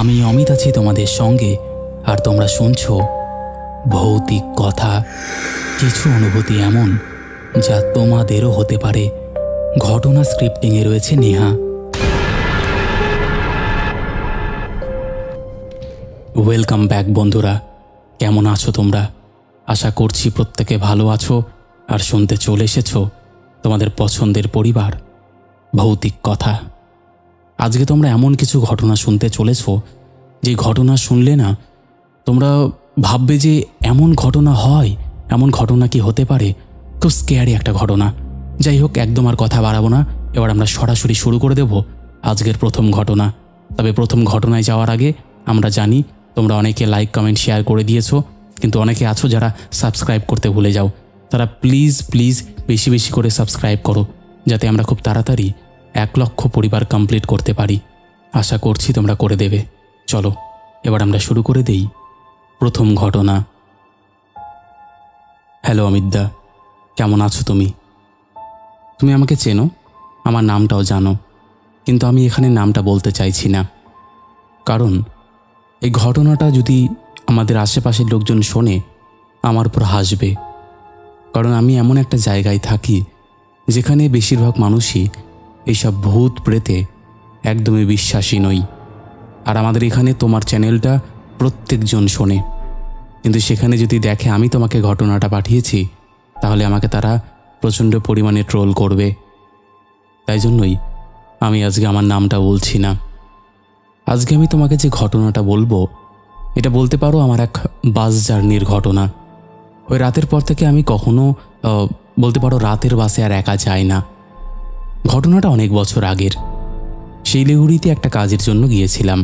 আমি অমিত আছি তোমাদের সঙ্গে, আর তোমরা শুনছো ভৌতিক কথা। কিছু অনুভূতি এমন যা তোমাদেরও হতে পারে। ঘটনা স্ক্রিপ্টিংয়ে রয়েছে নেহা। ওয়েলকাম ব্যাক বন্ধুরা, কেমন আছো তোমরা? আশা করছি প্রত্যেকে ভালো আছো আর শুনতে চলে এসেছো তোমাদের পছন্দের পরিবার ভৌতিক কথা। আজকে তোমরা এমন কিছু ঘটনা শুনতে চলেছো যে ঘটনা শুনলে না তোমরা ভাববে যে এমন ঘটনা হয়, এমন ঘটনা কি হতে পারে। খুব স্ক্যারি একটা ঘটনা। যাই হোক, একদম আর কথা বাড়াবো না, এবার আমরা সরাসরি শুরু করে দেব আজকের প্রথম ঘটনা। তবে প্রথম ঘটনায় যাওয়ার আগে আমরা জানি তোমরা অনেকে লাইক কমেন্ট শেয়ার করে দিয়েছো, কিন্তু অনেকে আছো যারা সাবস্ক্রাইব করতে ভুলে যাও। তারা প্লিজ বেশি বেশি করে সাবস্ক্রাইব করো, যাতে আমরা খুব তাড়াতাড়ি 1 লক্ষ পরিবার কমপ্লিট করতে পারি। আশা করছি তোমরা করে দেবে। চলো এবার আমরা শুরু করে দেই প্রথম ঘটনা। হ্যালো অমিতদা, কেমন আছো তুমি? তুমি আমাকে চেনো, আমার নামটাও জানো, কিন্তু আমি এখানে নামটা বলতে চাইছি না। কারণ এই ঘটনাটা যদি আমাদের আশেপাশের লোকজন শোনে আমার উপর হাসবে। কারণ আমি এমন একটা জায়গায় থাকি যেখানে বেশিরভাগ মানুষই এইসব ভূত প্রেতে একদমই বিশ্বাসী নই। আর আমাদের এখানে তোমার চ্যানেলটা প্রত্যেকজন শোনে, কিন্তু সেখানে যদি দেখে আমি তোমাকে ঘটনাটা পাঠিয়েছি তাহলে আমাকে তারা প্রচণ্ড পরিমাণে ট্রোল করবে। তাই জন্যই আমি আজকে আমার নামটা বলছি না। আজকে আমি তোমাকে যে ঘটনাটা বলবো এটা বলতে পারো আমার এক বাস জার্নির ঘটনা। ওই রাতের পর থেকে আমি কখনো বলতে পারো রাতের বাসে আর একা যাই না। ঘটনাটা অনেক বছর আগের। শিলিগুড়িতে একটা কাজের জন্য গিয়েছিলাম।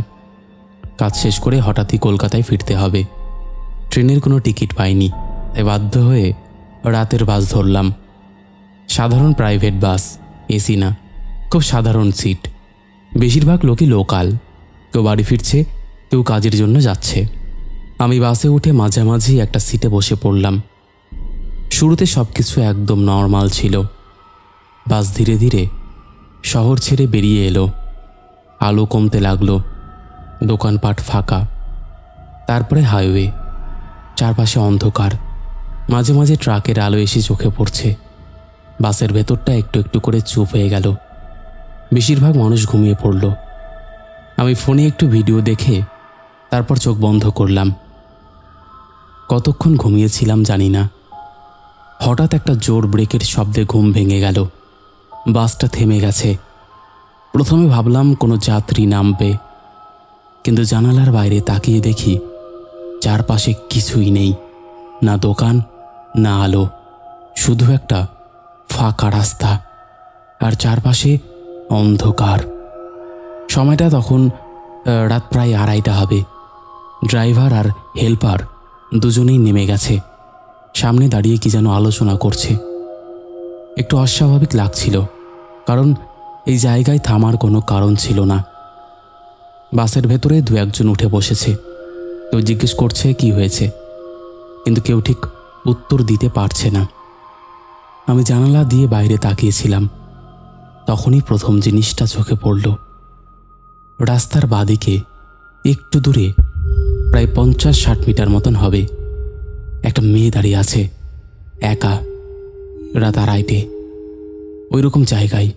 কাজ শেষ করে হঠাৎই কলকাতায় ফিরতে হবে। ট্রেনের কোনো টিকিট পাইনি, তাই বাধ্য হয়ে রাতের বাস ধরলাম। সাধারণ প্রাইভেট বাস, এসি না, খুব সাধারণ সিট। বেশিরভাগ লোকই লোকাল, কেউ বাড়ি ফিরছে, কেউ কাজের জন্য যাচ্ছে। আমি বাসে উঠে মাঝামাঝি একটা সিটে বসে পড়লাম। শুরুতে সব কিছু একদম নর্মাল ছিল। বাস ধীরে ধীরে শহর ছেড়ে বেরিয়ে এলো। আলো কমতে লাগলো, দোকানপাট ফাঁকা। তারপরে হাইওয়ে, চারপাশে অন্ধকার, মাঝে মাঝে ট্রাকের আলো এসে চোখে পড়ছে। বাসের ভেতরটা একটু একটু করে চুপ হয়ে গেল। বেশিরভাগ মানুষ ঘুমিয়ে পড়ল। আমি ফোনে একটু ভিডিও দেখে তারপর চোখ বন্ধ করলাম। কতক্ষণ ঘুমিয়েছিলাম জানি না। হঠাৎ একটা জোর ব্রেকের শব্দে ঘুম ভেঙে গেল। বাসটা থেমে গেছে। প্রথমে ভাবলাম কোনো যাত্রী নামবে, কিন্তু জানালার বাইরে তাকিয়ে দেখি চারপাশে কিছুই নেই, না দোকান না আলো, শুধু একটা ফাঁকা রাস্তা আর চারপাশে অন্ধকার। সময়টা তখন রাত প্রায় 2:30 হবে। ড্রাইভার আর হেল্পার দুজনেই নেমে গেছে। সামনে দাঁড়িয়ে কি যেন আলোচনা করছে। একটু অস্বাভাবিক লাগছিল, কারণ এই জায়গায় থামার কোনো কারণ ছিল না। বাসের ভেতরে 2-1 জন উঠে বসেছে। কেউ জিজ্ঞেস করছে কি হয়েছে, কিন্তু কেউ ঠিক উত্তর দিতে পারছে না। আমি জানালা দিয়ে বাইরে তাকিয়েছিলাম। তখনই প্রথম জিনিসটা চোখে পড়ল। রাস্তার বাঁদিকে একটু দূরে, প্রায় 50-60 মিটার মতন হবে, একটা মেয়ে দাঁড়িয়ে আছে, একা, রাত 2:30-টে। ওই রকম জায়গায়।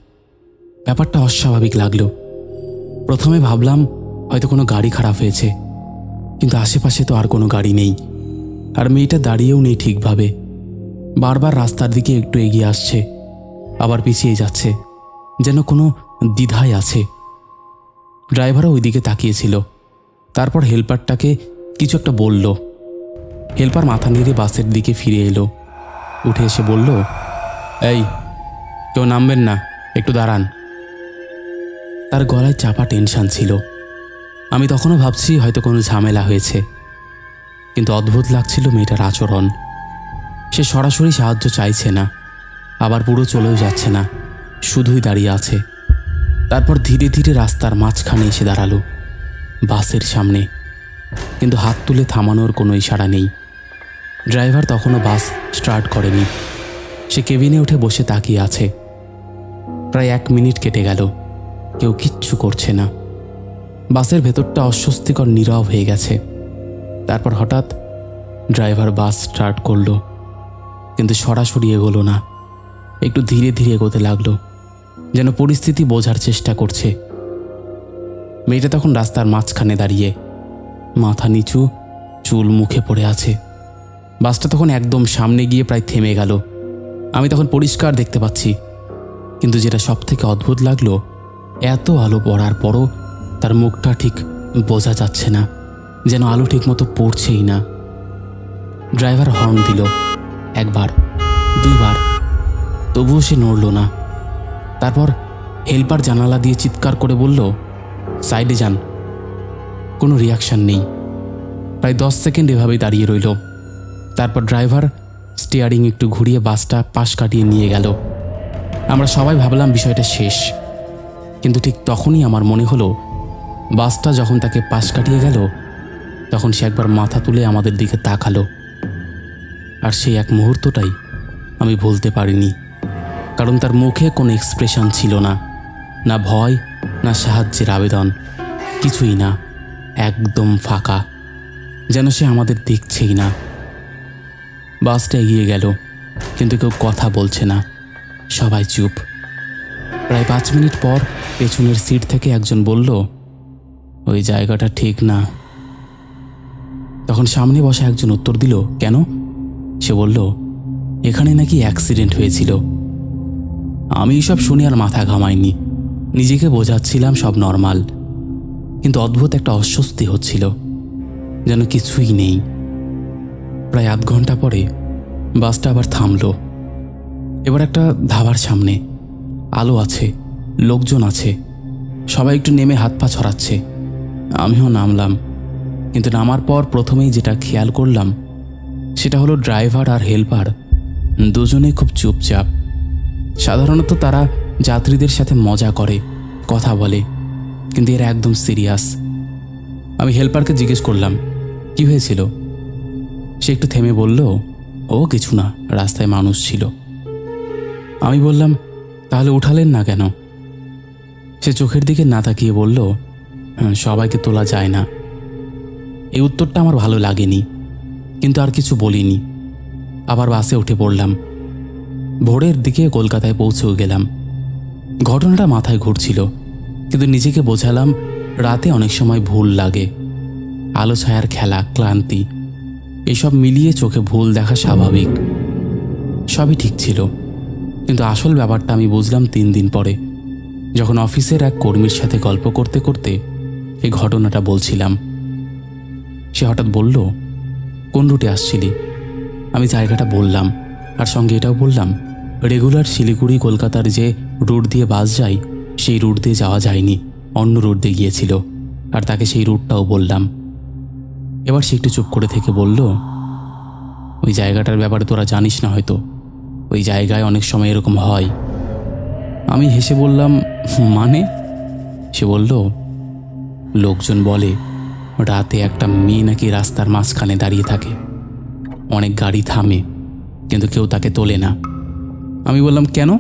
ব্যাপারটা অস্বাভাবিক লাগলো। প্রথমে ভাবলাম হয়তো কোনো গাড়ি খারাপ হয়েছে, কিন্তু আশেপাশে তো আর কোনো গাড়ি নেই, আর মেয়েটা দাঁড়িয়েও নেই ঠিকভাবে। বারবার রাস্তার দিকে একটু এগিয়ে আসছে, আবার পিছিয়ে যাচ্ছে, যেন কোনো দ্বিধায় আছে। ড্রাইভারও ওই দিকে তাকিয়েছিল। তারপর হেল্পারটাকে কিছু একটা বলল। হেল্পার মাথা নেড়ে বাসের দিকে ফিরে এলো। উঠে এসে বলল, এই, কেউ নামবেন না, একটু দাঁড়ান। তার গলায় চাপা টেনশন ছিল। আমি তখনও ভাবছি হয়তো কোনো ঝামেলা হয়েছে, কিন্তু অদ্ভুত লাগছিল মেয়েটার আচরণ। সে সরাসরি সাহায্য চাইছে না, আবার পুরো চলেও যাচ্ছে না, শুধুই দাঁড়িয়ে আছে। তারপর ধীরে ধীরে রাস্তার মাঝখানে এসে দাঁড়ালো, বাসের সামনে, কিন্তু হাত তুলে থামানোর কোনো ইশারা নেই। ড্রাইভার তখনও বাস স্টার্ট করেনি। সে কেবিনে উঠে বসে তাকিয়ে আছে। প্রায় 1 মিনিট কেটে গেল, কেউ কিচ্ছু করছে না। বাসের ভেতরটা অস্বস্তিকর নীরব হয়ে গেছে। তারপর হঠাৎ ড্রাইভার বাস স্টার্ট করলো, কিন্তু সরাসরি এগোলো না, একটু ধীরে ধীরে এগোতে লাগলো, যেন পরিস্থিতি বোঝার চেষ্টা করছে। মেয়েটা তখন রাস্তার মাঝখানে দাঁড়িয়ে, মাথা নিচু, চুল মুখে পড়ে আছে। বাসটা তখন একদম সামনে গিয়ে প্রায় থেমে গেল। আমি তখন পরিষ্কার দেখতে পাচ্ছি, কিন্তু যেটা সব থেকে অদ্ভুত লাগলো, এত আলো পড়ার পরও তার মুখটা ঠিক বোঝা যাচ্ছে না, যেন আলো ঠিক মতো পড়ছেই না। ড্রাইভার হর্ন দিল, একবার, দুইবার, তবুও সে নড়ল না। তারপর হেল্পার জানালা দিয়ে চিৎকার করে বলল, সাইডে যান। কোনো রিয়াকশন নেই। প্রায় 10 সেকেন্ড এভাবেই দাঁড়িয়ে রইল। তারপর ড্রাইভার স্টিয়ারিং একটু ঘুরিয়ে বাসটা পাশ কাটিয়ে নিয়ে গেল। আমরা সবাই ভাবলাম বিষয়টা শেষ, কিন্তু ঠিক তখনই আমার মনে হলো, বাসটা যখন তাকে পাশ কাটিয়ে গেল, তখন সে একবার মাথা তুলে আমাদের দিকে তাকালো। আর সেই এক মুহূর্তটাই আমি ভুলতে পারিনি, কারণ তার মুখে কোনো এক্সপ্রেশন ছিল না, না ভয়, না সাহায্যের আবেদন, কিছুই না, একদম ফাঁকা, যেন সে আমাদের দেখছেই না। বাসটা এগিয়ে গেল, কিন্তু কেউ কথা বলছে না, সবাই চুপ। প্রায় 5 মিনিট পর পেছনের সিট থেকে একজন বলল, ওই জায়গাটা ঠিক না। তখন সামনে বসা একজন উত্তর দিল, কেন? সে বলল, এখানে নাকি অ্যাক্সিডেন্ট হয়েছিল। আমি এসব শুনে আর মাথা ঘামাইনি, নিজেকে বোঝাচ্ছিলাম সব নর্মাল, কিন্তু অদ্ভুত একটা অস্বস্তি হচ্ছিল, যেন কিছুই নেই। প্রায় আধ ঘন্টা পরে বাসটা আবার থামলো। এবার একটা ধাবার সামনে, আলো আছে, লোকজন আছে, সবাই একটু নেমে হাত পা ছড়াচ্ছে। আমিও নামলাম, কিন্তু নামার পর প্রথমেই যেটা খেয়াল করলাম, সেটা হলো ড্রাইভার আর হেল্পার দুজনেই খুব চুপচাপ। সাধারণত তারা যাত্রীদের সাথে মজা করে, কথা বলে, কিন্তু এরা একদম সিরিয়াস। আমি হেল্পারকে জিজ্ঞেস করলাম, কি হয়েছিল? সে একটু থেমে বলল, ও কিছু না, রাস্তায় মানুষ ছিল। আমি বললাম, তাহলে উঠালেন না কেন? সে চোখের দিকে না তাকিয়ে বলল, সবাইকে তোলা যায় না। এই উত্তরটা আমার ভালো লাগেনি, কিন্তু আর কিছু বলিনি। আবার বাসে উঠে পড়লাম। ভোরের দিকে কলকাতায় পৌঁছেও গেলাম। ঘটনাটা মাথায় ঘুরছিল, কিন্তু নিজেকে বোঝালাম, রাতে অনেক সময় ভুল লাগে, আলো ছায়ার খেলা, ক্লান্তি, এসব মিলিয়ে চোখে ভুল দেখা স্বাভাবিক। সবই ঠিক ছিল, কিন্তু আসল ব্যাপারটা আমি বুঝলাম 3 দিন পরে, যখন অফিসের এক কর্মীর সাথে গল্প করতে করতে এই ঘটনাটা বলছিলাম। সে হঠাৎ বলল, কোন রুটে আসছিলি? আমি জায়গাটা বললাম, আর সঙ্গে এটাও বললাম, রেগুলার শিলিগুড়ি কলকাতার যে রুট দিয়ে বাস যায়, সেই রুট দিয়ে যাওয়া যায়নি, অন্য রুট দিয়ে গিয়েছিল, আর তাকে সেই রুটটাও বললাম। এবার সে একটু চুপ করে থেকে বলল, ওই জায়গাটার ব্যাপারে তোরা জানিস না হয়তো, ওই জায়গায় অনেক সময় এরকম হয়। আমি হেসে বললাম, মানে? সে বলল, লোকজন বলে রাতে একটা মেয়ে নাকি রাস্তার মাঝখানে দাঁড়িয়ে থাকে, অনেক গাড়ি থামে, কিন্তু কেউ তাকে তোলে না। আমি বললাম, কেন?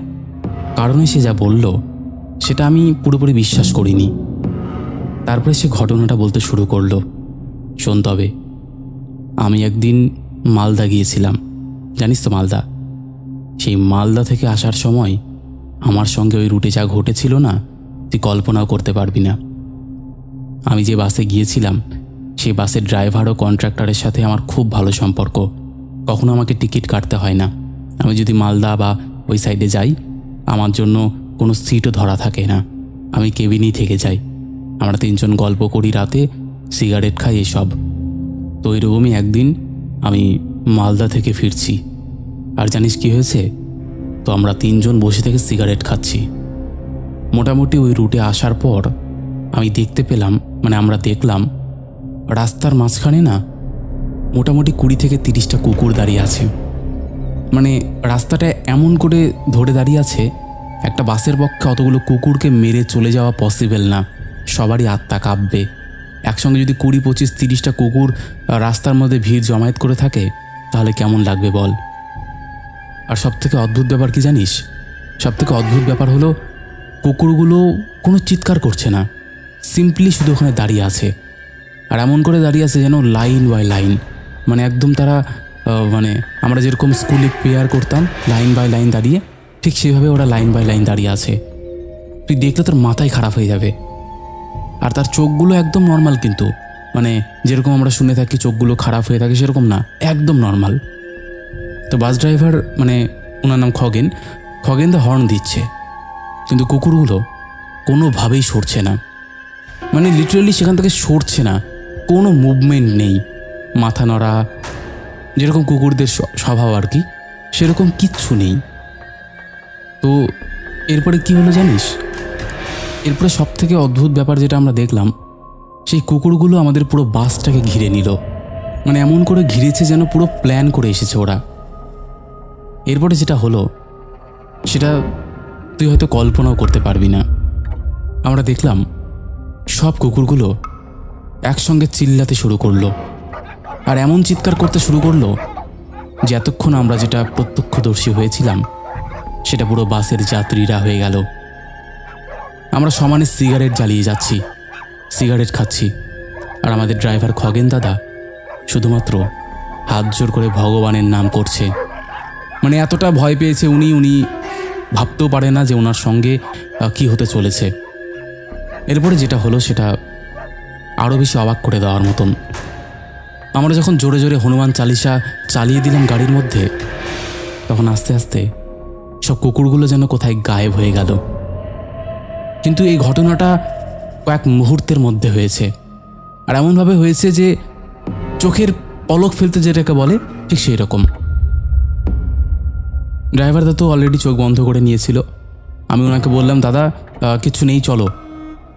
কারণে সে যা বলল সেটা আমি পুরোপুরি বিশ্বাস করিনি। তারপরে সে ঘটনাটা বলতে শুরু করলো, শোন তবে, আমি একদিন মালদা গিয়েছিলাম, জানিস তো মালদা? সেই মালদা থেকে আসার সময় আমার সঙ্গে ওই রুটে যা ঘটেছিল না, তুই কল্পনাও করতে পারবি না। আমি যে বাসে গিয়েছিলাম, সেই বাসের ড্রাইভার ও কন্ট্রাক্টরের সাথে আমার খুব ভালো সম্পর্ক। কখনো আমাকে টিকিট কাটতে হয় না। আমি যদি মালদা বা ওই সাইডে যাই, আমার জন্য কোনো সিটও ধরা থাকে না, আমি কেবিনেই থেকে যাই। আমরা 3 জন গল্প করি রাতে, সিগারেট খাই, এসব। তো এরকমই একদিন আমি মালদা থেকে ফিরছি, আর জানিস কি হয়েছে? তো আমরা 3 জন বসে থেকে সিগারেট খাচ্ছি। মোটামুটি ওই রুটে আসার পর আমি দেখতে পেলাম, মানে আমরা দেখলাম, রাস্তার মাঝখানে না মোটামুটি 20 থেকে 30টা কুকুর দাঁড়িয়ে আছে। মানে রাস্তাটা এমন করে ধরে দাঁড়িয়ে আছে, একটা বাসের পক্ষে অতগুলো কুকুরকে মেরে চলে যাওয়া পসিবল না, সবারই আত্মা কাঁপবে। একসঙ্গে যদি 20, 25, 30টা কুকুর রাস্তার মধ্যে ভিড় জমায়েত করে থাকে, তাহলে কেমন লাগবে বল? আর সবথেকে অদ্ভুত ব্যাপার কি জানিস? সবথেকে অদ্ভুত ব্যাপার হলো, কুকুরগুলো কোনো চিৎকার করছে না, সিম্পলি শুধু ওখানে দাঁড়িয়ে আছে। আর এমন করে দাঁড়িয়ে আছে যেন লাইন বাই লাইন, মানে একদম তারা মানে আমরা যেরকম স্কুলে প্রেয়ার করতাম লাইন বাই লাইন দাঁড়িয়ে, ঠিক সেভাবে ওরা লাইন বাই লাইন দাঁড়িয়ে আছে। তুই দেখলে তোর মাথায় খারাপ হয়ে যাবে। আর তার চোখগুলো একদম নর্মাল, কিন্তু মানে যেরকম আমরা শুনে থাকি চোখগুলো খারাপ হয়ে থাকে সেরকম না, একদম নর্মাল। তো বাস ড্রাইভার, মানে ওনার নাম খগেন, খগেন দা হর্ন দিচ্ছে, কিন্তু কুকুরগুলো কোনোভাবেই সরছে না, মানে লিটারালি সেখান থেকে সরছে না, কোনো মুভমেন্ট নেই, মাথা নড়া, যেরকম কুকুরদের স্বভাব আর কি, সেরকম কিচ্ছু নেই। তো এরপরে কি হলো জানিস? এরপরে সব থেকে অদ্ভুত ব্যাপার যেটা আমরা দেখলাম, সেই কুকুরগুলো আমাদের পুরো বাসটাকে ঘিরে নিল, মানে এমন করে ঘিরেছে যেন পুরো প্ল্যান করে এসেছে ওরা। এরপরে যেটা হলো সেটা তুই হয়তো কল্পনাও করতে পারবি না। আমরা দেখলাম সব কুকুরগুলো একসঙ্গে চিল্লাতে শুরু করলো, আর এমন চিৎকার করতে শুরু করলো যে এতক্ষণ আমরা যেটা প্রত্যক্ষদর্শী হয়েছিলাম সেটা পুরো বাসের যাত্রীরা হয়ে গেল। আমরা সমানে সিগারেট জ্বালিয়ে যাচ্ছি, সিগারেট খাচ্ছি, আর আমাদের ড্রাইভার খগেন দাদা শুধুমাত্র হাত জোর করে ভগবানের নাম করছে। মানে এতটা ভয় পেয়েছে উনি ভাবতেও পারে না যে ওনার সঙ্গে কি হতে চলেছে। এরপরে যেটা হলো সেটা আরও বেশি অবাক করে দেওয়ার মতন। আমরা যখন জোরে জোরে হনুমান চালিসা চালিয়ে দিলাম গাড়ির মধ্যে, তখন আস্তে আস্তে সব কুকুরগুলো যেন কোথায় গায়েব হয়ে গেল। কিন্তু এই ঘটনাটা কয়েক মুহূর্তের মধ্যে হয়েছে, আর এমনভাবে হয়েছে যে চোখের পলক ফেলতে যেটাকে বলে ঠিক সেই রকম। ড্রাইভারদা তো অলরেডি চোখ বন্ধ করে নিয়েছিল। আমি ওনাকে বললাম, দাদা কিছু নেই, চলো।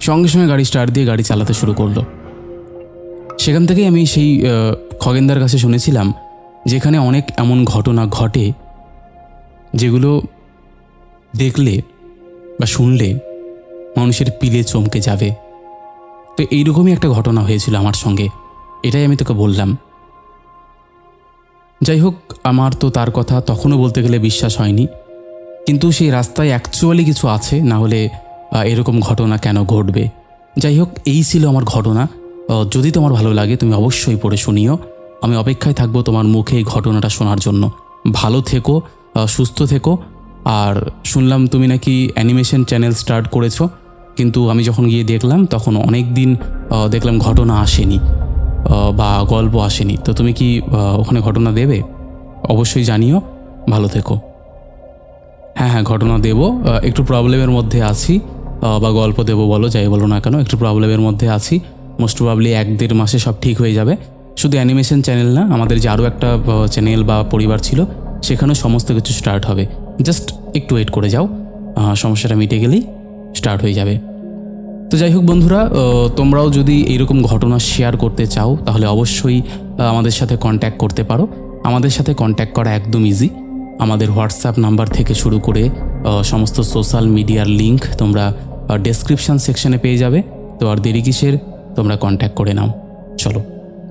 সঙ্গে সঙ্গে গাড়ি স্টার্ট দিয়ে গাড়ি চালাতে শুরু করলো। সেখান থেকেই আমি সেই খগেনদার কাছে শুনেছিলাম যেখানে অনেক এমন ঘটনা ঘটে যেগুলো দেখলে বা শুনলে মানুষের পিলে চমকে যাবে। তো এইরকমই একটা ঘটনা হয়েছিল আমার সঙ্গে, এটাই আমি তোকে বললাম। যাই হোক, আমার তো তার কথা তখনও বলতে গেলে বিশ্বাস হয়নি, কিন্তু সেই রাস্তায় অ্যাকচুয়ালি কিছু আছে, না হলে এরকম ঘটনা কেন ঘটবে। যাই হোক, এই ছিল আমার ঘটনা। যদি তোমার ভালো লাগে তুমি অবশ্যই পড়ে শুনিও। আমি অপেক্ষায় থাকবো তোমার মুখে এই ঘটনাটা শোনার জন্য। ভালো থেকো, সুস্থ থেকো। আর শুনলাম তুমি নাকি অ্যানিমেশন চ্যানেল স্টার্ট করেছো, কিন্তু আমি যখন গিয়ে দেখলাম তখন অনেক দিন দেখলাম ঘটনা আসেনি বা গল্প আসেনি। তো তুমি কি ওখানে ঘটনা দেবে? অবশ্যই জানিও। ভালো থেকো। হ্যাঁ, ঘটনা দেব। একটু প্রবলেমের মধ্যে আছি, বা গল্প দেবো বলো, যাই বলো না কেন, একটু প্রবলেমের মধ্যে আছি। মোস্ট প্রবাবলি 1-1.5 মাসে সব ঠিক হয়ে যাবে। শুধু অ্যানিমেশন চ্যানেল না, আমাদের যে আরও একটা চ্যানেল বা পরিবার ছিল সেখানেও সমস্ত কিছু স্টার্ট হবে। জাস্ট একটু ওয়েট করে যাও, সমস্যাটা মিটে গেলেই স্টার্ট হয়ে যাবে। তো যাই হোক বন্ধুরা, তোমরাও যদি এইরকম ঘটনা শেয়ার করতে চাও তাহলে অবশ্যই আমাদের সাথে কন্ট্যাক্ট করতে পারো। আমাদের সাথে কন্ট্যাক্ট করা একদম ইজি। আমাদের হোয়াটসঅ্যাপ নাম্বার থেকে শুরু করে সমস্ত সোশ্যাল মিডিয়ার লিঙ্ক তোমরা ডেসক্রিপশান সেকশনে পেয়ে যাবে। তো আর দেরি কিসের, তোমরা কন্ট্যাক্ট করে নাও। চলো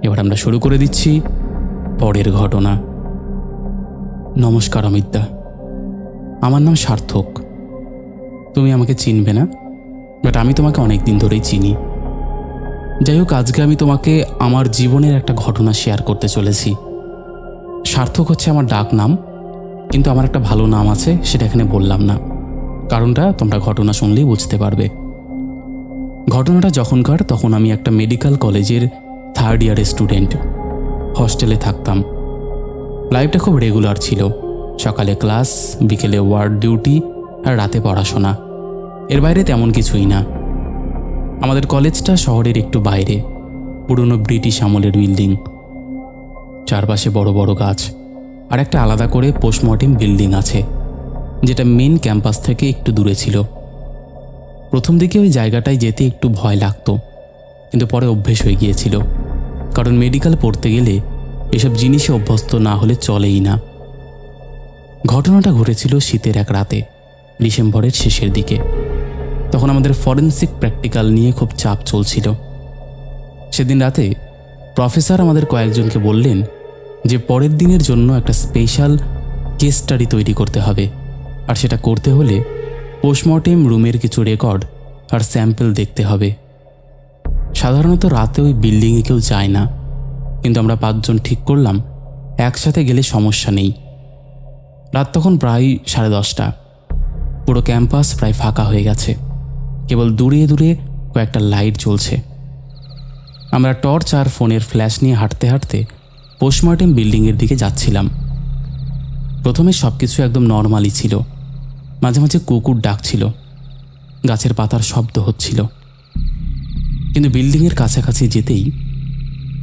এবার আমরা শুরু করে দিচ্ছি পরের ঘটনা। নমস্কার অমিতদা, আমার নাম সার্থক। তুমি আমাকে চিনবে না, বাট আমি তোমাকে অনেক দিন ধরেই চিনি। যাই হোক, আজকে আমি তোমাকে আমার জীবনের একটা ঘটনা শেয়ার করতে চলেছি। সার্থক হচ্ছে আমার ডাক নাম, কিন্তু আমার একটা ভালো নাম আছে, সেটা এখানে বললাম না। কারণটা তোমরা ঘটনা শুনলেই বুঝতে পারবে। ঘটনাটা যখনকার, তখন আমি একটা মেডিকেল কলেজের 3rd ইয়ারের স্টুডেন্ট। হস্টেলে থাকতাম। লাইফটা খুব রেগুলার ছিল। সকালে ক্লাস, বিকেলে ওয়ার্ড ডিউটি, আর রাতে পড়াশোনা। এর বাইরে তেমন কিছুই না। আমাদের কলেজটা শহরের একটু বাইরে, পুরনো ব্রিটিশ আমলের বিল্ডিং, চারপাশে বড় বড় গাছ, আর একটা আলাদা করে পোস্টমর্টেম বিল্ডিং আছে, যেটা মেন ক্যাম্পাস থেকে একটু দূরে ছিল। প্রথম দিকে ওই জায়গাটায় যেতে একটু ভয় লাগতো, কিন্তু পরে অভ্যেস হয়ে গিয়েছিল। কারণ মেডিকেল পড়তে গেলে এসব জিনিসে অভ্যস্ত না হলে চলেই না। ঘটনাটা ঘটেছিল শীতের এক রাতে, ডিসেম্বরের শেষের দিকে। তখন আমাদের ফরেনসিক প্র্যাকটিক্যাল নিয়ে খুব চাপ চলছিল। সেদিন রাতে প্রফেসর আমাদের কয়েকজনকে বললেন যে পরের দিনের জন্য একটা স্পেশাল কেস স্টাডি তৈরি করতে হবে, আর সেটা করতে হলে পোস্টমর্টেম রুমের কিছু রেকর্ড আর স্যাম্পল দেখতে হবে। সাধারণত রাতে ওই বিল্ডিংয়ে কেউ যায় না, কিন্তু আমরা 5 জন ঠিক করলাম একসাথে গেলে সমস্যা নেই। রাত তখন প্রায় 10:30। পুরো ক্যাম্পাস প্রায় ফাঁকা হয়ে গেছে, কেবল দূরে দূরে কয়েকটা লাইট জ্বলছে। আমরা টর্চ আর ফোনের ফ্ল্যাশ নিয়ে হাঁটতে হাঁটতে পোস্টমর্টেম বিল্ডিংয়ের দিকে যাচ্ছিলাম। প্রথমে সব কিছু একদম নর্মালি ছিল। মাঝে মাঝে কুকুর ডাকছিল, গাছের পাতার শব্দ হচ্ছিল। কিন্তু বিল্ডিংয়ের কাছাকাছি যেতেই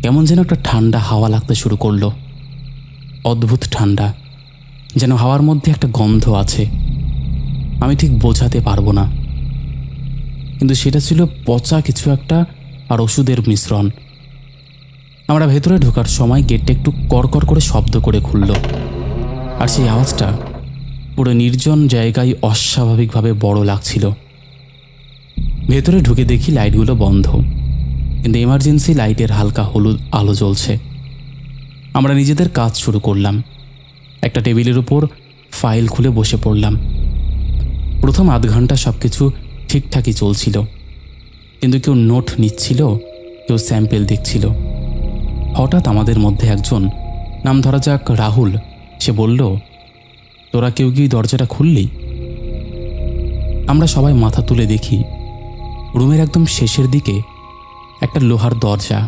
কেমন যেন একটা ঠান্ডা হাওয়া লাগতে শুরু করলো। অদ্ভুত ঠান্ডা, যেন হাওয়ার মধ্যে একটা গন্ধ আছে। আমি ঠিক বোঝাতে পারবো না, কিন্তু সেটা ছিল পচা কিছু একটা আর ওষুধের মিশ্রণ। আমরা ভেতরে ঢোকার সময় গেটটা একটু কড়কড় করে শব্দ করে খুলল, আর সেই আওয়াজটা পুরো নির্জন জায়গায় অস্বাভাবিকভাবে বড় লাগছিল। ভেতরে ঢুকে দেখি লাইটগুলো বন্ধ, কিন্তু এমার্জেন্সি লাইটের হালকা হলুদ আলো জ্বলছে। আমরা নিজেদের কাজ শুরু করলাম। একটা টেবিলের উপর ফাইল খুলে বসে পড়লাম। প্রথম আধ ঘন্টা সব কিছু ঠিকঠাকই চলছিল, কিন্তু কেউ নোট নিচ্ছিল, কেউ স্যাম্পেল দেখছিল। হঠাৎ আমাদের মধ্যে একজন, নাম ধরা যাক রাহুল, সে বলল, তোরা কেউ কি দরজাটা খুললি? আমরা সবাই মাথা তুলে দেখি রুমের একদম শেষের দিকে একটা লোহার দরজা,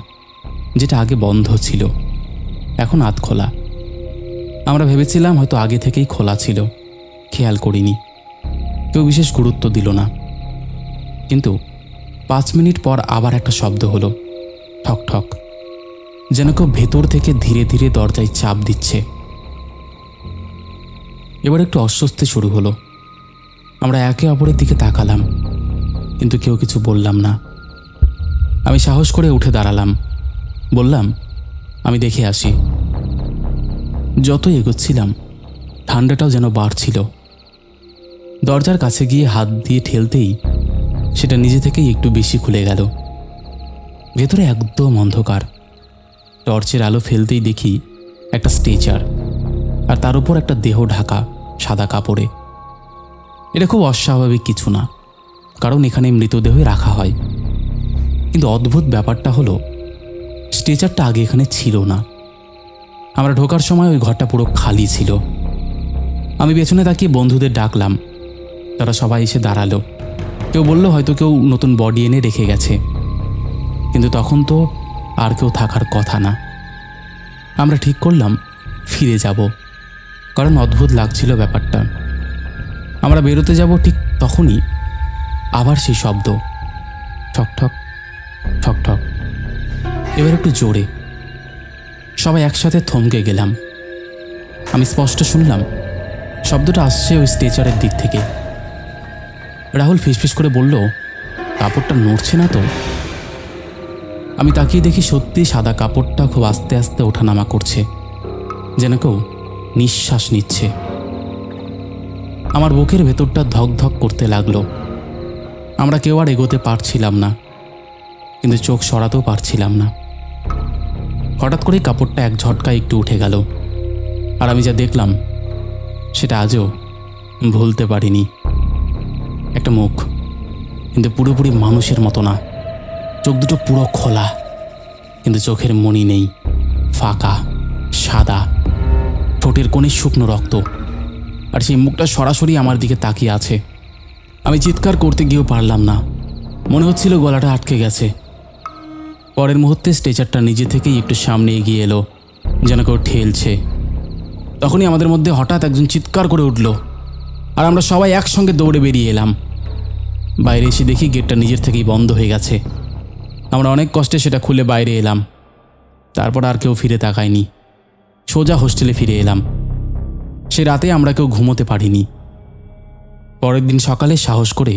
যেটা আগে বন্ধ ছিল, এখন আধ খোলা। আমরা ভেবেছিলাম হয়তো আগে থেকেই খোলা ছিল, খেয়াল করিনি। কেউ বিশেষ গুরুত্ব দিল না। কিন্তু 5 মিনিট পর আবার একটা শব্দ হলো, ঠক ঠক, যেন কেউ ভেতর থেকে ধীরে ধীরে দরজায় চাপ দিচ্ছে। এবার একটু অস্বস্তি শুরু হলো। আমরা একে অপরের দিকে তাকালাম, কিন্তু কেউ কিছু বললাম না। আমি সাহস করে উঠে দাঁড়ালাম, বললাম, আমি দেখে আসি। যতই এগোচ্ছিলাম ঠান্ডাটাও যেন বাড়ছিল। দরজার কাছে গিয়ে হাত দিয়ে ঠেলতেই সেটা নিজে থেকেই একটু বেশি খুলে গেল। ভেতরে একদম অন্ধকার। টর্চের আলো ফেলতেই দেখি একটা স্ট্রেচার, আর তার উপর একটা দেহ ঢাকা সাদা কাপড়ে। এটা খুব অস্বাভাবিক কিছু না, কারণ এখানে মৃতদেহই রাখা হয়। কিন্তু অদ্ভুত ব্যাপারটা হলো, স্ট্রেচারটা আগে এখানে ছিল না। আমরা ঢোকার সময় ওই ঘরটা পুরো খালি ছিল। আমি পেছনে তাকিয়ে বন্ধুদের ডাকলাম, তারা সবাই এসে দাঁড়ালো। কেউ বলল হয়তো কেউ নতুন বডি এনে রেখে গেছে, কিন্তু তখন তো আর কেউ থাকার কথা না। আমরা ঠিক করলাম ফিরে যাব, কারণ অদ্ভুত লাগছিল ব্যাপারটা। আমরা বেরোতে যাব ঠিক তখনই আবার সেই শব্দ, ঠক ঠক ঠক ঠক। এবার একটু জোরে। সবাই একসাথে থমকে গেলাম। আমি স্পষ্ট শুনলাম শব্দটা আসছে ওই স্ট্রেচারের দিক থেকে। রাহুল ফিসফিস করে বলল, কাপড়টা নড়ছে না তো? আমি তাকিয়ে দেখি সত্যি সাদা কাপড়টা খুব আস্তে আস্তে ওঠানামা করছে, যেন কেউ নিঃশ্বাস নিচ্ছে। আমার বুকের ভেতরটা ধক ধক করতে লাগলো। আমরা কেউ আর এগোতে পারছিলাম না, কিন্তু চোখ সরাতেও পারছিলাম না। হঠাৎ করেই কাপড়টা এক ঝটকায় একটু উঠে গেল, আর আমি যা দেখলাম সেটা আজও ভুলতে পারিনি। একটা মুখ, কিন্তু পুরোপুরি মানুষের মতো না। চোখ দুটো পুরো খোলা, কিন্তু চোখের মণি নেই, ফাঁকা সাদা। ঠোঁটের কোণে শুকনো রক্ত, আর সেই মুখটা সরাসরি আমার দিকে তাকিয়ে আছে। আমি চিৎকার করতে গিয়েও পারলাম না, মনে হচ্ছিল গলাটা আটকে গেছে। পরের মুহূর্তে স্ট্রেচারটা নিজে থেকেই একটু সামনে এগিয়ে এলো, যেন কেউ ঠেলছে। তখনই আমাদের মধ্যে হঠাৎ একজন চিৎকার করে উঠল, আর আমরা সবাই একসঙ্গে দৌড়ে বেরিয়ে এলাম। বাইরে এসে দেখি গেটটা নিজের থেকেই বন্ধ হয়ে গেছে। আমরা অনেক কষ্টে সেটা খুলে বাইরে এলাম। তারপর আর কেউ ফিরে তাকায়নি। সোজা হোস্টেলে ফিরে এলাম। সে রাতে আমরা কেউ ঘুমোতে পারিনি। পরের দিন সকালে সাহস করে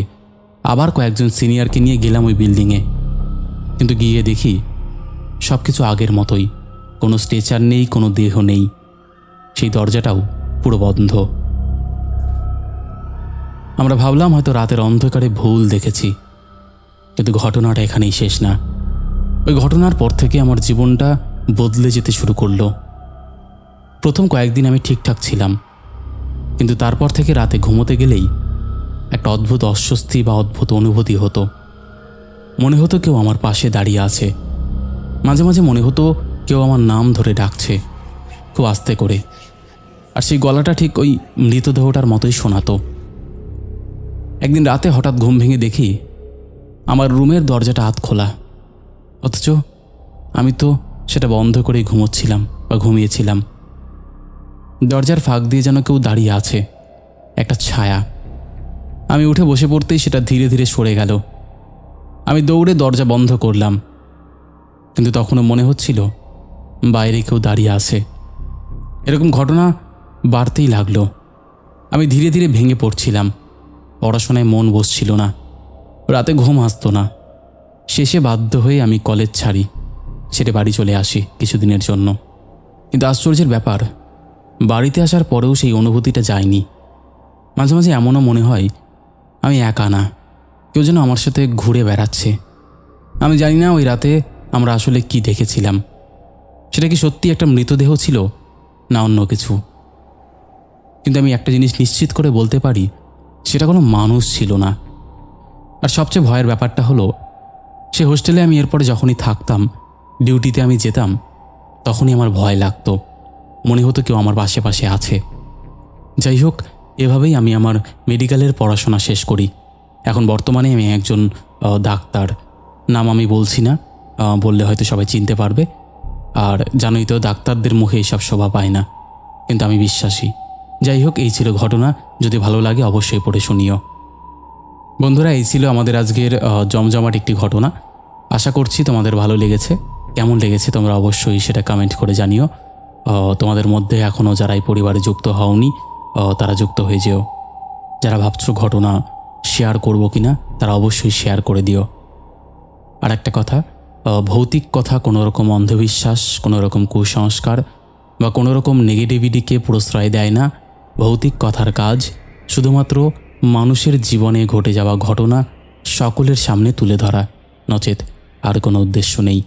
আবার কয়েকজন সিনিয়রকে নিয়ে গেলাম ওই বিল্ডিংয়ে, কিন্তু গিয়ে দেখি সব কিছু আগের মতোই। কোনো স্ট্রেচার নেই, কোনো দেহ নেই। সেই দরজাটাও পুরো বন্ধ। আমরা ভাবলাম হয়তো রাতের অন্ধকারে ভুল দেখেছি, কিন্তু ঘটনাটা এখানেই শেষ না। ওই ঘটনার পর থেকে আমার জীবনটা বদলে যেতে শুরু করলো। প্রথম কয়েকদিন আমি ঠিকঠাক ছিলাম, কিন্তু তারপর থেকে রাতে ঘুমোতে গেলেই একটা অদ্ভুত অস্বস্তি বা অদ্ভুত অনুভূতি হতো। মনে হতো কেউ আমার পাশে দাঁড়িয়ে আছে। মাঝে মাঝে মনে হতো কেউ আমার নাম ধরে ডাকছে, খুব আস্তে করে, আর সেই গলাটা ঠিক ওই মৃতদেহটার মতোই শোনাতো। একদিন রাতে হঠাৎ ঘুম ভেঙে দেখি আমার রুমের দরজাটা হাত খোলা, অথচ আমি তো সেটা বন্ধ করেই ঘুমোচ্ছিলাম বা ঘুমিয়েছিলাম। দরজার ফাঁক দিয়ে যেন কেউ দাঁড়িয়ে আছে, একটা ছায়া। আমি উঠে বসে পড়তেই সেটা ধীরে ধীরে সরে গেল। আমি দৌড়ে দরজা বন্ধ করলাম, কিন্তু তখনও মনে হচ্ছিল বাইরে কেউ দাঁড়িয়ে আছে। এরকম ঘটনা বাড়তেই লাগলো। আমি ধীরে ধীরে ভেঙে পড়ছিলাম। পড়াশোনায় মন বসছিল না, রাতে ঘুম আসতো না। শেষে বাধ্য হয়ে আমি কলেজ ছাড়ি, ছেড়ে বাড়ি চলে আসি কিছুদিনের জন্য। কিন্তু আশ্চর্যের ব্যাপার, বাড়িতে আসার পরেও সেই অনুভূতিটা যায়নি। মাঝে মাঝে এমনও মনে হয় আমি একা না, কেউ যেন আমার সাথে ঘুরে বেড়াচ্ছে। আমি জানি না ওই রাতে আমরা আসলে কি দেখেছিলাম। সেটা কি সত্যি একটা মৃতদেহ ছিল না অন্য কিছু? কিন্তু আমি একটা জিনিস নিশ্চিত করে বলতে পারি, সেটা কোনো মানুষ ছিল না। আর সবচেয়ে ভয়ের ব্যাপারটা হলো, সে হোস্টেলে আমি এরপরে যখনই থাকতাম, ডিউটিতে আমি যেতাম, তখনই আমার ভয় লাগতো। মনে হতো কেউ আমার পাশে আছে। যাই হোক, এভাবেই আমি আমার মেডিকেলের পড়াশোনা শেষ করি। এখন বর্তমানে আমি একজন ডাক্তার। নাম আমি বলছি না, বললে হয়তো সবাই চিনতে পারবে। আর জানোই তো, ডাক্তারদের মুখে এইসব শোভা পায় না, কিন্তু আমি বিশ্বাসী। যাই হোক, এই ছিল ঘটনা। যদি ভালো লাগে অবশ্যই পড়ে শুনিও। বন্ধুরা, এই ছিল আমাদের আজকের জমজমাট একটি ঘটনা। আশা করছি তোমাদের ভালো লেগেছে। কেমন লেগেছে তোমরা অবশ্যই সেটা কমেন্ট করে জানিও। তোমাদের মধ্যে এখনও যারা এই পরিবারে যুক্ত হওনি, তারা যুক্ত হয়ে যেও। যারা ভাবছো ঘটনা শেয়ার করবো কিনা, তারা অবশ্যই শেয়ার করে দিও। আর একটা কথা, ভৌতিক কথা কোনো রকম অন্ধবিশ্বাস, কোনো রকম কুসংস্কার বা কোনো রকম নেগেটিভিটিকে প্রশ্রয় দেয় না। ভৌতিক কথার কাজ শুধুমাত্র মানুষের জীবনে ঘটে যাওয়া ঘটনা সকলের সামনে তুলে ধরা, নচেত আর কোনো উদ্দেশ্য নেই।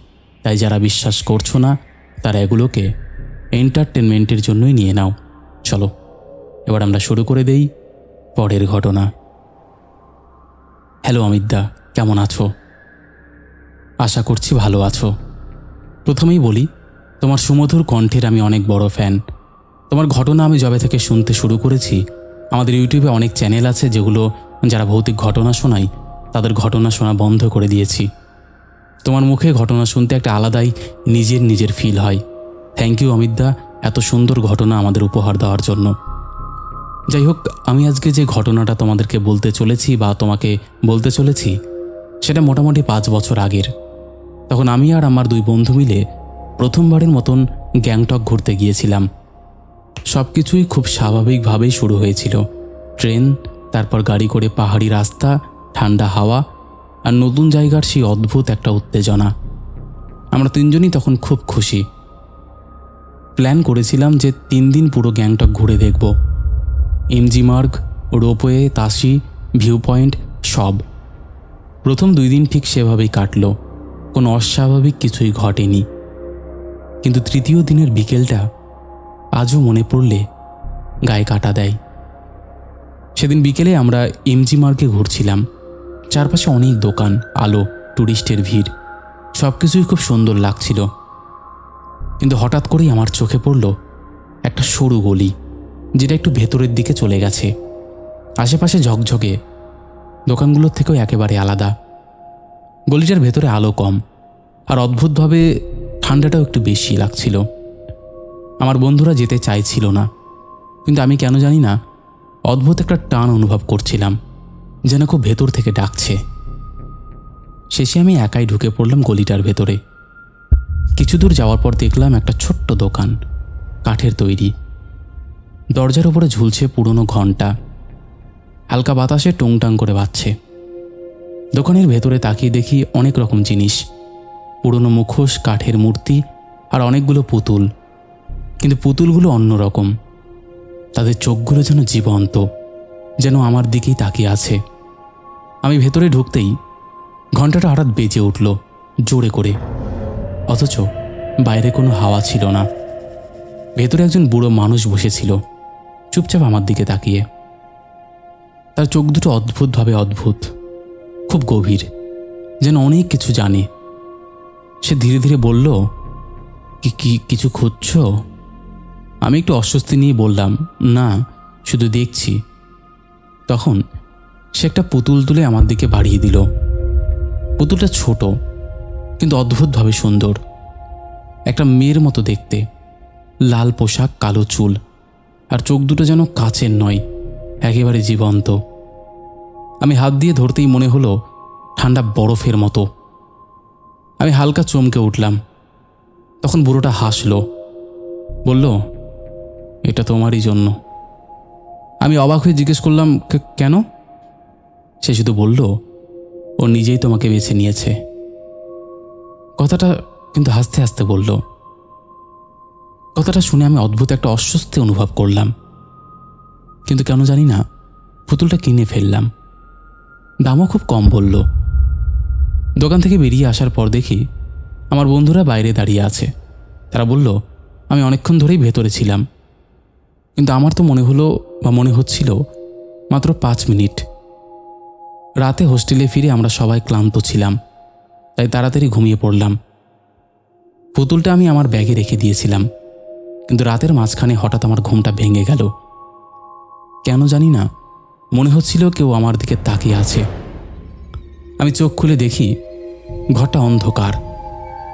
তাই যারা বিশ্বাস করছো না, তারা এগুলোকে এন্টারটেনমেন্টের জন্যই নিয়ে নাও। চলো এবার আমরা শুরু করে দেই পরের ঘটনা। হ্যালো অমিতদা, কেমন আছো? আশা করছি ভালো আছো। প্রথমেই বলি, তোমার সুমধুর কণ্ঠের আমি অনেক বড় ফ্যান। তোমার ঘটনা আমি যবে থেকে শুনতে শুরু করেছি, আমাদের ইউটিউবে অনেক চ্যানেল আছে যেগুলো যারা ভৌতিক ঘটনা শোনায়, তাদের ঘটনা শোনা বন্ধ করে দিয়েছি। তোমার মুখে ঘটনা শুনতে একটা আলাদাই নিজের ফিল হয়। থ্যাংক ইউ অমিতদা, এত সুন্দর ঘটনা আমাদের উপহার দেওয়ার জন্য। যাই হোক, আমি আজকে যে ঘটনাটা তোমাদেরকে বলতে চলেছি বা তোমাকে বলতে চলেছি, সেটা মোটামুটি 5 বছর আগের। তখন আমি আর আমার 2 বন্ধু মিলে প্রথমবারের মতন গ্যাংটক ঘুরতে গিয়েছিলাম। সব কিছুই খুব স্বাভাবিকভাবেই শুরু হয়েছিল। ট্রেন, তারপর গাড়ি করে পাহাড়ি রাস্তা, ঠান্ডা হাওয়া আর নতুন জায়গার সেই অদ্ভুত একটা উত্তেজনা। আমরা 3 জনই তখন খুব খুশি। প্ল্যান করেছিলাম যে 3 দিন পুরো গ্যাংটক ঘুরে দেখব। এমজি মার্গ, রোপওয়ে, তাসি, ভিউ পয়েন্ট সব। প্রথম 2 দিন ঠিক সেভাবেই কাটলো, কোনো অস্বাভাবিক কিছুই ঘটেনি। কিন্তু তৃতীয় দিনের বিকেলটা আজও মনে পড়লে গায়ে কাটা দেয়। সেদিন বিকেলে আমরা এমজি মার্গে ঘুরছিলাম। চারপাশে অনেক দোকান, আলো, টুরিস্টের ভিড়, সব কিছুই খুব সুন্দর লাগছিল। কিন্তু হঠাৎ করেই আমার চোখে পড়ল একটা সরু গলি, যেটা একটু ভেতরের দিকে চলে গেছে। আশেপাশে ঝকঝকে, দোকানগুলোর থেকেও একেবারে আলাদা। গলিটার ভেতরে আলো কম, আর অদ্ভুতভাবে ঠান্ডাটাও একটু বেশি লাগছিল। আমার বন্ধুরা যেতে চাইছিল না, কিন্তু আমি কেন জানি না অদ্ভুত একটা টান অনুভব করছিলাম, যেন খুব ভেতর থেকে ডাকছে। শেষে আমি একাই ঢুকে পড়লাম গলিটার ভেতরে। কিছু দূর যাওয়ার পর দেখলাম একটা ছোট্ট দোকান, কাঠের তৈরি। দরজার উপরে ঝুলছে পুরনো ঘণ্টা, হালকা বাতাসে টুংটাং করে বাজছে। দোকানের ভেতরে তাকিয়ে দেখি অনেক রকম জিনিস, পুরনো মুখোশ, কাঠের মূর্তি আর অনেকগুলো পুতুল। কিন্তু পুতুলগুলো অন্যরকম, তাদের চোখগুলো যেন জীবন্ত, যেন আমার দিকেই তাকিয়ে আছে। আমি ভেতরে ঢুকতেই ঘণ্টাটা হঠাৎ বেজে উঠল জোরে করে, অথচ বাইরে কোনো হাওয়া ছিল না। ভেতরে একজন বুড়ো মানুষ বসেছিল, চুপচাপ আমার দিকে তাকিয়ে। তার চোখ দুটো অদ্ভুতভাবে অদ্ভুত, খুব গভীর, যেন অনেক কিছু জানে। সে ধীরে ধীরে বলল, কিছু খুঁজছ? আমি একটু অস্বস্তি নিয়ে বললাম, না, শুধু দেখছি। তখন সে একটা পুতুল তুলে আমার দিকে বাড়িয়ে দিল। পুতুলটা ছোট কিন্তু অদ্ভুতভাবে সুন্দর, একটা মেয়ের মতো দেখতে, লাল পোশাক, কালো চুল, আর চোখ দুটো যেন কাচের নয়, একেবারে জীবন্ত। আমি হাত দিয়ে ধরতেই মনে হলো ঠান্ডা বরফের মতো। আমি হালকা চমকে উঠলাম। তখন বুড়োটা হাসলো, বলল, এটা তোমারই জন্য। আমি অবাক হয়ে জিজ্ঞেস করলাম, কেন? সে শুধু বলল, ও নিজেই তোমাকে বেছে নিয়েছে। কথাটা কিন্তু হাসতে হাসতে বলল। কথাটা শুনে আমি অদ্ভুত একটা অস্বস্তি অনুভব করলাম, কিন্তু কেন জানি না পুতুলটা কিনে ফেললাম। দামও খুব কম বলল। দোকান থেকে বেরিয়ে আসার পর দেখি আমার বন্ধুরা বাইরে দাঁড়িয়ে আছে। তারা বলল, আমি অনেকক্ষণ ধরেই ভেতরে ছিলাম, কিন্তু আমার তো মনে হচ্ছিল মাত্র 5 মিনিট। রাতে হোস্টেলে ফিরে আমরা সবাই ক্লান্ত ছিলাম, তাই তাড়াতাড়ি ঘুমিয়ে পড়লাম। পুতুলটা আমি আমার ব্যাগে রেখে দিয়েছিলাম, কিন্তু রাতের মাঝখানে হঠাৎ আমার ঘুমটা ভেঙে গেল। কেন জানি না মনে হচ্ছিল কেউ আমার দিকে তাকিয়ে আছে। আমি চোখ খুলে দেখি ঘরটা অন্ধকার,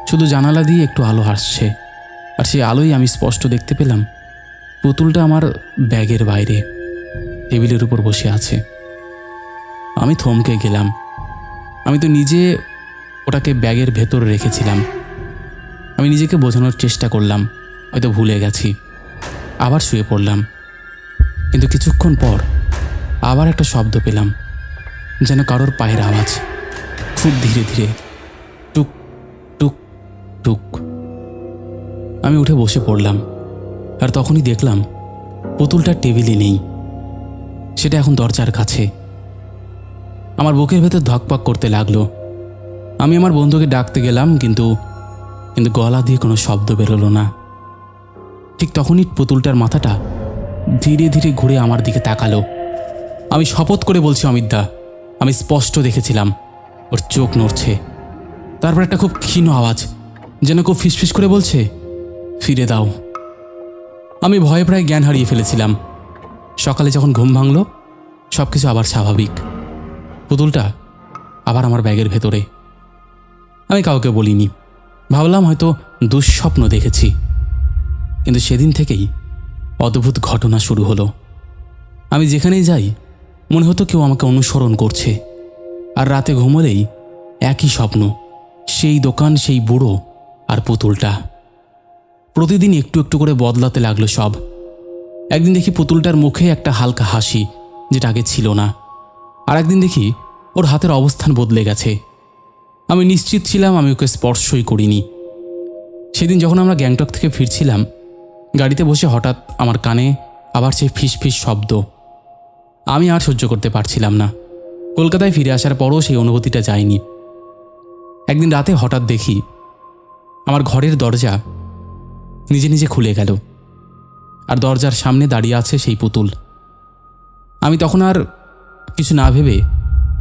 শুধু জানালা দিয়ে একটু আলো আসছে, আর সেই আলোই আমি স্পষ্ট দেখতে পেলাম পুতুলটা আমার ব্যাগের বাইরে টেবিলের উপর বসে আছে। আমি থমকে গেলাম। আমি তো নিজে ওটাকে ব্যাগের ভেতর রেখেছিলাম। আমি নিজেকে বোঝানোর চেষ্টা করলাম, হয়তো ভুলে গেছি। আবার শুয়ে পড়লাম, কিন্তু কিছুক্ষণ পর আবার একটা শব্দ পেলাম, যেন কারোর পায়ের আওয়াজ, খুব ধীরে ধীরে, টুক টুক টুক। আমি উঠে বসে পড়লাম, আর তখনই দেখলাম পুতুলটা টেবিলে নেই, সেটা এখন দরজার কাছে। আমার বুকের ভেতর ধকপক করতে লাগলো। আমি আমার বন্ধুকে ডাকতে গেলাম, কিন্তু গলা দিয়ে কোনো শব্দ বেরোলো না। ঠিক তখনই পুতুলটার মাথাটা ধীরে ধীরে ঘুরে আমার দিকে তাকালো। আমি শপথ করে বলছি, অমিতদা, আমি স্পষ্ট দেখেছিলাম ওর চোখ নড়ছে। তারপর একটা খুব ক্ষীণ আওয়াজ, যেন কেউ ফিসফিস করে বলছে, ফিরে দাও। আমি ভয়ে প্রায় জ্ঞান হারিয়ে ফেলেছিলাম। সকালে যখন ঘুম ভাঙল, সব কিছু আবার স্বাভাবিক। পুতুলটা আবার আমার ব্যাগের ভেতরে। আমি কাউকে বলিনি, ভাবলাম হয়তো দুঃস্বপ্ন দেখেছি। কিন্তু সেদিন থেকেই অদ্ভুত ঘটনা শুরু হলো। আমি যেখানেই যাই মনে হতো কেউ আমাকে অনুসরণ করছে, আর রাতে ঘুমোলেই একই স্বপ্ন, সেই দোকান, সেই বুড়ো আর পুতুলটা। প্রতিদিন একটু একটু করে বদলাতে লাগলো সব। একদিন দেখি পুতুলটার মুখে একটা হালকা হাসি, যেটা আগে ছিল না। আর একদিন দেখি ওর হাতের অবস্থান বদলে গেছে। আমি নিশ্চিত ছিলাম আমি ওকে স্পর্শই করিনি। সেদিন যখন আমরা গ্যাংটক থেকে ফিরছিলাম, গাড়িতে বসে হঠাৎ আমার কানে আবার সেই ফিসফিস শব্দ। আমি আর সহ্য করতে পারছিলাম না। কলকাতায় ফিরে আসার পরও সেই অনুভূতিটা যায়নি। একদিন রাতে হঠাৎ দেখি আমার ঘরের দরজা নিজে নিজে খুলে গেল, আর দরজার সামনে দাঁড়িয়ে আছে সেই পুতুল। আমি তখন আর কিছু না ভেবে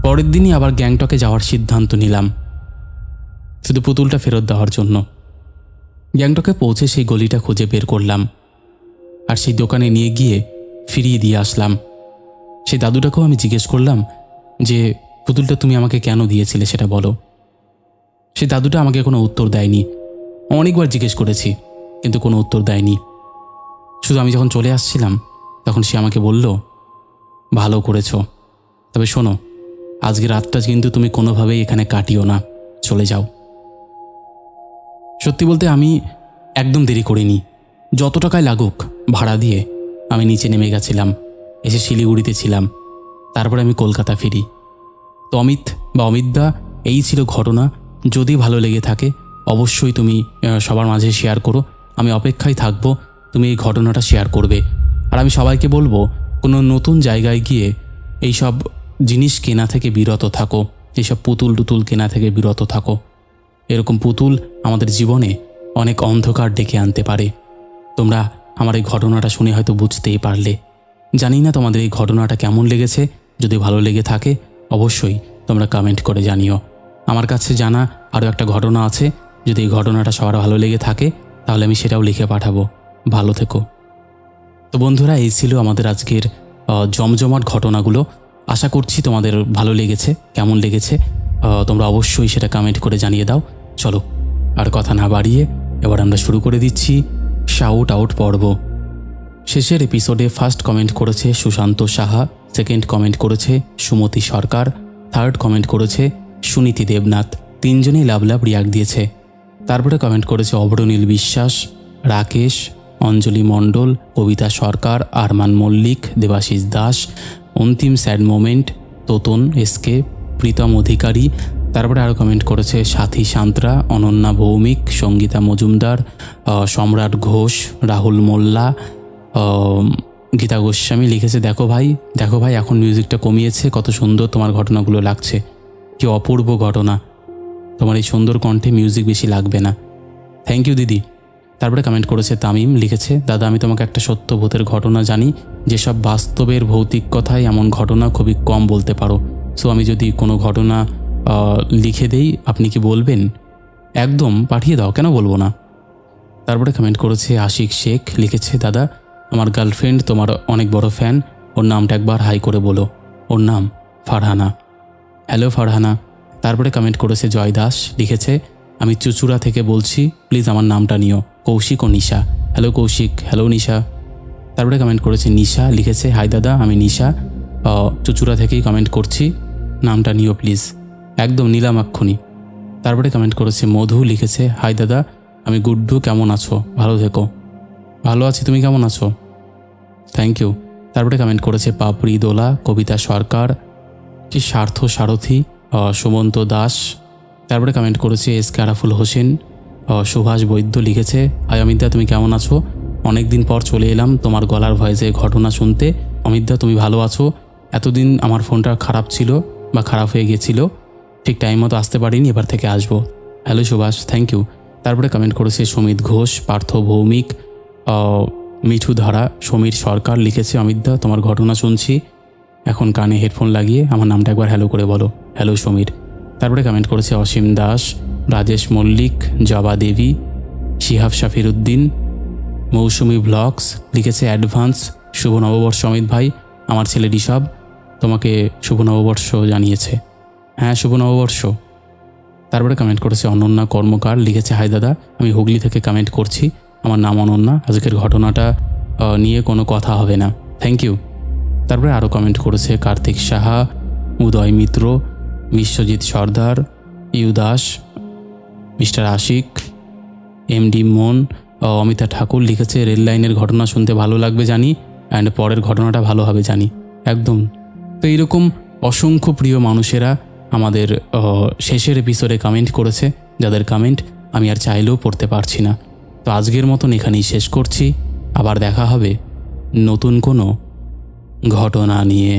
পরের দিনই আবার গ্যাংটকে যাওয়ার সিদ্ধান্ত নিলাম, শুধু পুতুলটা ফেরত দেওয়ার জন্য। গ্যাংটকে পৌঁছে সেই গলিটা খুঁজে বের করলাম, আর সেই দোকানে নিয়ে গিয়ে ফিরিয়ে দিয়ে আসলাম। সেই দাদুটাকেও আমি জিজ্ঞেস করলাম যে, পুতুলটা তুমি আমাকে কেন দিয়েছিলে সেটা বলো। সেই দাদুটা আমাকে কোনো উত্তর দেয়নি। অনেকবার জিজ্ঞেস করেছি, কিন্তু কোনো উত্তর দেয়নি। শুধু আমি যখন চলে আসছিলাম তখন সে আমাকে বলল, ভালো করেছ, তবে শোনো, আজকে রাতটা কিন্তু তুমি কোনোভাবেই এখানে কাটিও না, চলে যাও। সত্যি বলতে আমি একদম দেরি করিনি। যত টাকায় লাগুক ভাড়া দিয়ে আমি নিচে নেমে গেছিলাম। এসে শিলিগুড়িতে ছিলাম, তারপরে আমি কলকাতা ফিরি। তো অমিতদা, এই ছিল ঘটনা। যদি ভালো লেগে থাকে অবশ্যই তুমি সবার মাঝে শেয়ার করো। আমি অপেক্ষায় থাকবো, তুমি এই ঘটনাটা শেয়ার করবে। আর আমি সবাইকে বলবো, কোনো নতুন জায়গায় গিয়ে এইসব জিনিস কেনা থেকে বিরত থাকো, এইসব পুতুল টুতুল কেনা থেকে বিরত থাকো। এরকম পুতুল আমাদের জীবনে অনেক অন্ধকার ডেকে আনতে পারে। তোমরা আমার এই ঘটনাটা শুনে হয়তো বুঝতেই পারলে। জানি না তোমাদের এই ঘটনাটা কেমন লেগেছে। যদি ভালো লেগে থাকে অবশ্যই তোমরা কমেন্ট করে জানিও। আমার কাছে জানা আরও একটা ঘটনা আছে, যদি এই ঘটনাটা সবার ভালো লেগে থাকে তাহলে আমি সেটাও লিখে পাঠাবো। ভালো থেকো। তো বন্ধুরা, এই ছিল আমাদের আজকের জমজমাট ঘটনাগুলো। আশা করছি তোমাদের ভালো লেগেছে। কেমন লেগেছে তোমরা অবশ্যই সেটা কমেন্ট করে জানিয়ে দাও। চলো আর কথা না বাড়িয়ে এবার আমরা শুরু করে দিচ্ছি শাউট আউট পর্ব। শেষের এপিসোডে ফার্স্ট কমেন্ট করেছে সুশান্ত সাহা, সেকেন্ড কমেন্ট করেছে সুমতি সরকার, থার্ড কমেন্ট করেছে সুনীতি দেবনাথ। তিনজনেই লাভ লাভ রিয়াক্ট দিয়েছে। তারপরে কমেন্ট করেছে অভ্রনীল বিশ্বাস, রাকেশ, অঞ্জলি মণ্ডল, কবিতা সরকার, Arman Mallick, Debashis Das, Antim sad moment, Toton SK, Pritam Adhikari. তারপরে আরও কমেন্ট করেছে সাথী সান্ত্রা, অনন্যা ভৌমিক, সঙ্গীতা মজুমদার, সম্রাট ঘোষ, রাহুল মোল্লা, গীতা গোস্বামী লিখেছে দেখো ভাই এখন মিউজিকটা কমিয়েছে, কত সুন্দর তোমার ঘটনাগুলো লাগছে, কি অপূর্ব ঘটনা, তোমার এই সুন্দর কণ্ঠে মিউজিক বেশি লাগবে না। থ্যাংক ইউ দিদি। তারপরে কমেন্ট করেছে তামিম, লিখেছে দাদা আমি তোমাকে একটা সত্য ভূতের ঘটনা জানি, যেসব বাস্তবের ভৌতিক কথায় এমন ঘটনা খুবই কম বলতে পারো। সো আমি যদি কোনো ঘটনা লিখে দেই আপনি কি বলবেন? একদম পাঠিয়ে দাও, কেন বলবো না। তারপরে কমেন্ট করেছে আশিক শেখ, লিখেছে দাদা আমার গার্লফ্রেন্ড তোমার অনেক বড় ফ্যান, ওর নামটা একবার হাই করে বলো। ওর নাম ফারহানা। হ্যালো ফারহানা। তারপরে কমেন্ট করেছে জয় দাস, লিখেছে আমি চুচুড়া থেকে বলছি, প্লিজ আমার নামটা নিও, কৌশিক ও নিশা। হ্যালো কৌশিক। হ্যালো নিশা। তারপরে কমেন্ট করেছে নিশা, লিখেছে হাই দাদা আমি নিশা, চুচুড়া থেকেই কমেন্ট করছি, নামটা নিও প্লিজ। একদম নিলাম এক্ষুনি। তারপরে কমেন্ট করেছে মধু, লিখেছে হাই দাদা আমি গুড্ডু, কেমন আছো? ভালো থেকো। ভালো আছি, তুমি কেমন আছো? Thank you. তারপরে কমেন্ট করেছে পাপড়ি দোলা, কবিতা সরকার, কি স্বার্থ সারথী, সুমন্ত দাস। তারপরে কমেন্ট করেছে এস কে আরাফুল হোসেন, সুভাষ বৈদ্য, লিখেছে হাই অমিতদা তুমি কেমন আছো? অনেক দিন পর চলে এলাম তোমার গলার ভয়েসে ঘটনা শুনতে। অমিতদা তুমি ভালো আছো? এতদিন আমার ফোনটা খারাপ ছিল বা খারাপ হয়ে গিয়েছিল, ঠিক টাইম মতো আসতে পারিনি, এবার থেকে আসবো। Hello Subhash, thank you. তারপরে কমেন্ট করেছে সুমিত ঘোষ, পার্থ ভৌমিক, মিঠু ধারা, সমীর সরকার, লিখেছে অমিতদা তোমার ঘটনা শুনছি, এখন কানে হেডফোন লাগিয়ে আমার নামটা একবার হ্যালো করে বলো। হ্যালো সমীর। তারপরে কমেন্ট করেছে অসীম দাস, রাজেশ মল্লিক, জবা দেবী, শিহাব শাফিরউদ্দিন, মৌসুমি ব্লগস, লিখেছে অ্যাডভান্স শুভ নববর্ষ অমিত ভাই, আমার ছেলে ঋষভ তোমাকে শুভ নববর্ষ জানিয়েছে। হ্যাঁ শুভ নববর্ষ। তারপরে কমেন্ট করেছে অনন্যা কর্মকার, লিখেছে হাই দাদা আমি হুগলি থেকে কমেন্ট করছি, আমার নাম অনন্যা, আজকের ঘটনাটা নিয়ে কোনো কথা হবে না। Thank you. তারপরে আরও কমেন্ট করেছে Kartik Saha, Uday Mitra, Biswajit Sardar, U Das, mister Ashik, MD Mon, Amita ঠাকুর, লিখেছে রেল লাইনের ঘটনা শুনতে ভালো লাগবে জানি, অ্যান্ড পরের ঘটনাটা ভালো হবে জানি। একদম। তো এইরকম অসংখ্য প্রিয় মানুষেরা আমাদের শেষের এপিসোডে কমেন্ট করেছে, যাদের কমেন্ট আমি আর চাইলেও পড়তে পারছি না। তো আজকের মতন এখানেই শেষ করছি, আবার দেখা হবে নতুন কোনো ঘটনা নিয়ে।